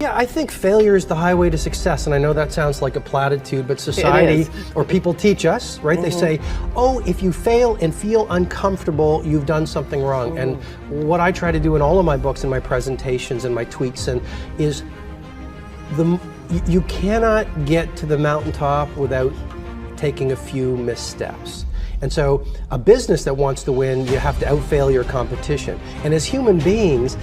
Yeah, I think failure is the highway to success, and I know that sounds like a platitude, but society or people teach us, right? Mm-hmm. They say, oh, if you fail and feel uncomfortable, you've done something wrong. Mm-hmm. And what I try to do in all of my books and my presentations and my tweets is you cannot get to the mountaintop without taking a few missteps. And so a business that wants to win, you have to outfail your competition. And as human beings,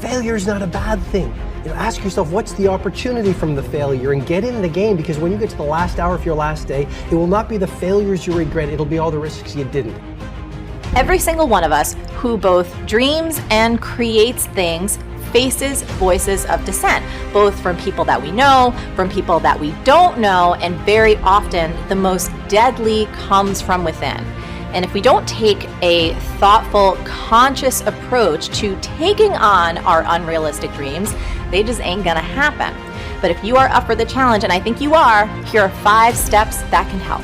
failure is not a bad thing. Ask yourself, what's the opportunity from the failure, and get in the game, because when you get to the last hour of your last day, it will not be the failures you regret, it'll be all the risks you didn't. Every single one of us who both dreams and creates things faces voices of dissent, both from people that we know, from people that we don't know, and very often the most deadly comes from within. And if we don't take a thoughtful, conscious approach to taking on our unrealistic dreams, they just ain't gonna happen. But if you are up for the challenge, and I think you are, here are 5 steps that can help.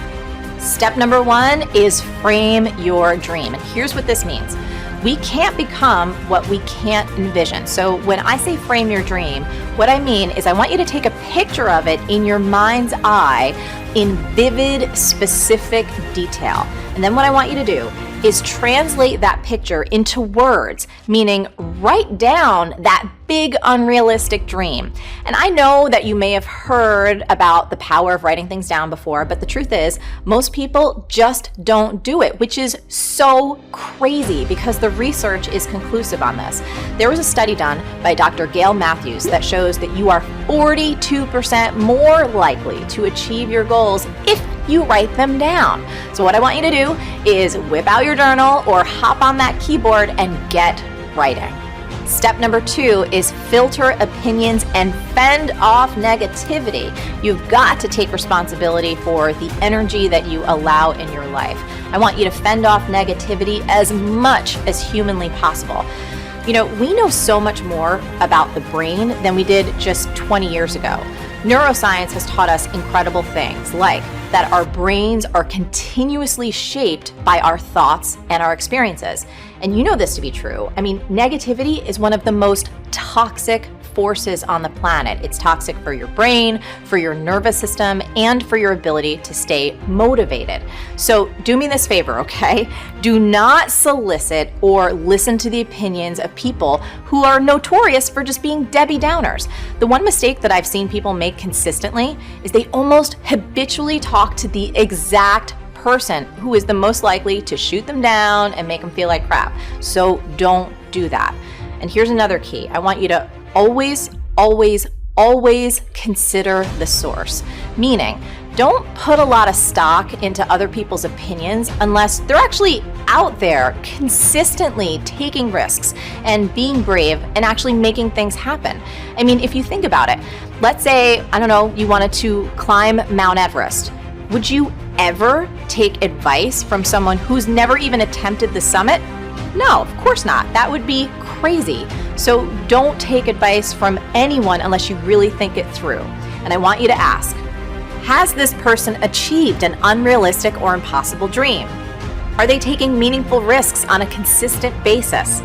Step number 1 is frame your dream. And here's what this means. We can't become what we can't envision. So when I say frame your dream, what I mean is I want you to take a picture of it in your mind's eye in vivid, specific detail. And then what I want you to do is translate that picture into words, meaning write down that big unrealistic dream. And I know that you may have heard about the power of writing things down before, but the truth is most people just don't do it, which is so crazy because the research is conclusive on this. There was a study done by Dr. Gail Matthews that shows that you are 42% more likely to achieve your goals if you write them down. So what I want you to do is whip out your journal or hop on that keyboard and get writing. Step number 2 is filter opinions and fend off negativity. You've got to take responsibility for the energy that you allow in your life. I want you to fend off negativity as much as humanly possible. We know so much more about the brain than we did just 20 years ago. Neuroscience has taught us incredible things, like that our brains are continuously shaped by our thoughts and our experiences. And you know this to be true. Negativity is one of the most toxic forces on the planet. It's toxic for your brain, for your nervous system, and for your ability to stay motivated. So do me this favor, okay? Do not solicit or listen to the opinions of people who are notorious for just being Debbie Downers. The one mistake that I've seen people make consistently is they almost habitually talk to the exact person who is the most likely to shoot them down and make them feel like crap. So don't do that. And here's another key. I want you to always consider the source. Meaning, don't put a lot of stock into other people's opinions unless they're actually out there consistently taking risks and being brave and actually making things happen. If you think about it, let's say, you wanted to climb Mount Everest. Would you ever take advice from someone who's never even attempted the summit? No, of course not. That would be crazy. So don't take advice from anyone unless you really think it through. And I want you to ask, has this person achieved an unrealistic or impossible dream? Are they taking meaningful risks on a consistent basis?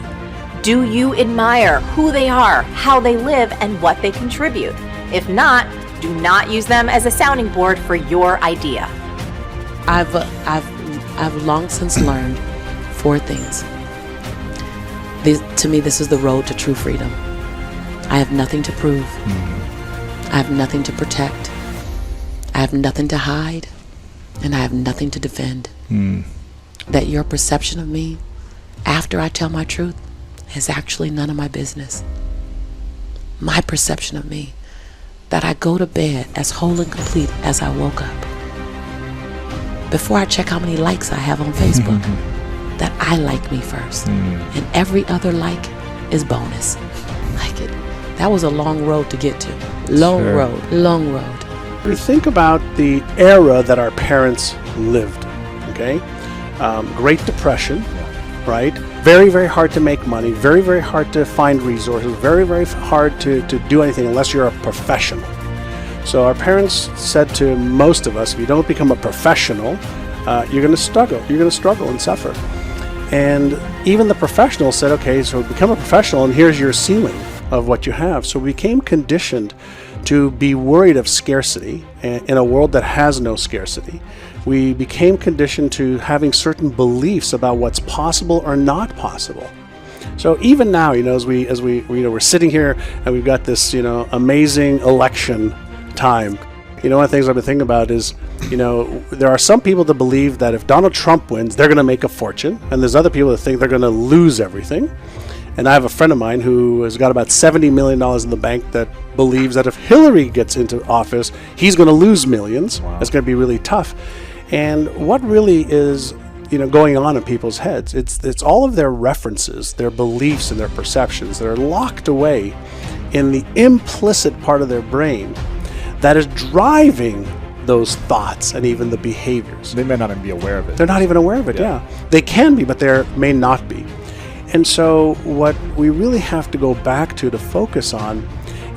Do you admire who they are, how they live, and what they contribute? If not, do not use them as a sounding board for your idea. I've long since learned 4 things. To me, this is the road to true freedom. I have nothing to prove. I have nothing to protect. I have nothing to hide. And I have nothing to defend. That your perception of me after I tell my truth is actually none of my business. My perception of me, that I go to bed as whole and complete as I woke up. Before I check how many likes I have on Facebook, that I like me first. And every other like is bonus. That was a long road to get to. Long road. We think about the era that our parents lived, okay? Great Depression, right? Very, very hard to make money, very, very hard to find resources, very, very hard to do anything unless you're a professional. So our parents said to most of us, if you don't become a professional, you're going to struggle. You're going to struggle and suffer. And even the professionals said, okay, so become a professional and here's your ceiling. of what you have. So we became conditioned to be worried of scarcity in a world that has no scarcity. We became conditioned to having certain beliefs about what's possible or not possible. So even now, as we we're sitting here and we've got this amazing election time. One of the things I've been thinking about is, there are some people that believe that if Donald Trump wins, they're going to make a fortune, and there's other people that think they're going to lose everything. And I have a friend of mine who has got about $70 million in the bank that believes that if Hillary gets into office, he's going to lose millions. Wow. It's going to be really tough. And what really is going on in people's heads? It's all of their references, their beliefs, and their perceptions that are locked away in the implicit part of their brain that is driving those thoughts and even the behaviors. They may not even be aware of it. They're not even aware of it, yeah. They can be, but they may not be. And so what we really have to go back to focus on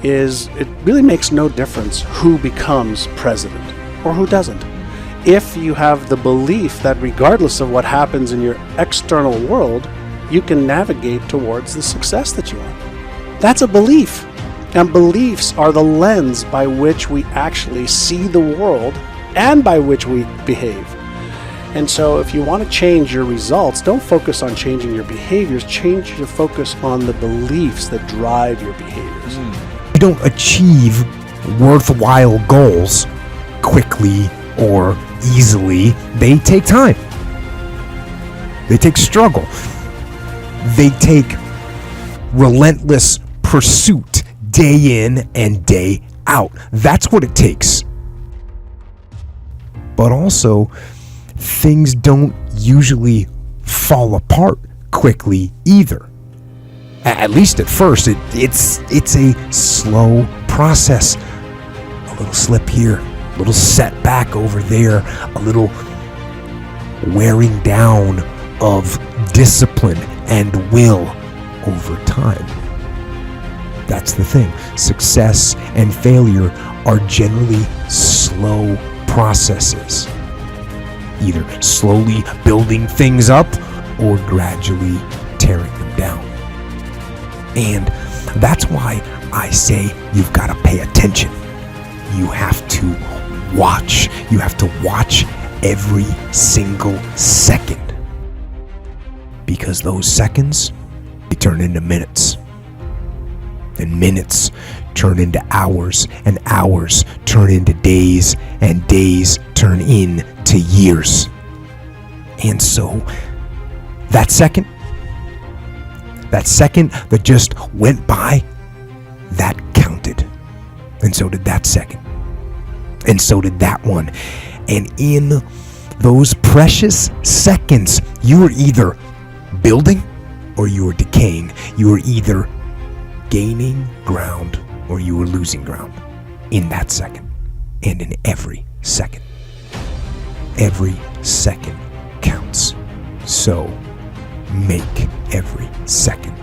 is it really makes no difference who becomes president or who doesn't. If you have the belief that regardless of what happens in your external world, you can navigate towards the success that you want. That's a belief. And beliefs are the lens by which we actually see the world and by which we behave. And so if you want to change your results, don't focus on changing your behaviors, change your focus on the beliefs that drive your behaviors. You don't achieve worthwhile goals quickly or easily. They take time. They take struggle. They take relentless pursuit day in and day out. That's what it takes. But also, things don't usually fall apart quickly either. At least at first, it's a slow process. A little slip here, a little setback over there, a little wearing down of discipline and will over time. That's the thing. Success and failure are generally slow processes. Either slowly building things up or gradually tearing them down. And that's why I say you've got to pay attention. You have to watch. You have to watch every single second. Because those seconds, they turn into minutes. And minutes turn into hours, and hours turn into days, and days turn into years. And so, that second that just went by, that counted. And so did that second. And so did that one. And in those precious seconds, you were either building or you were decaying. You were either gaining ground or you were losing ground in that second and in every second. Every second counts. So make every second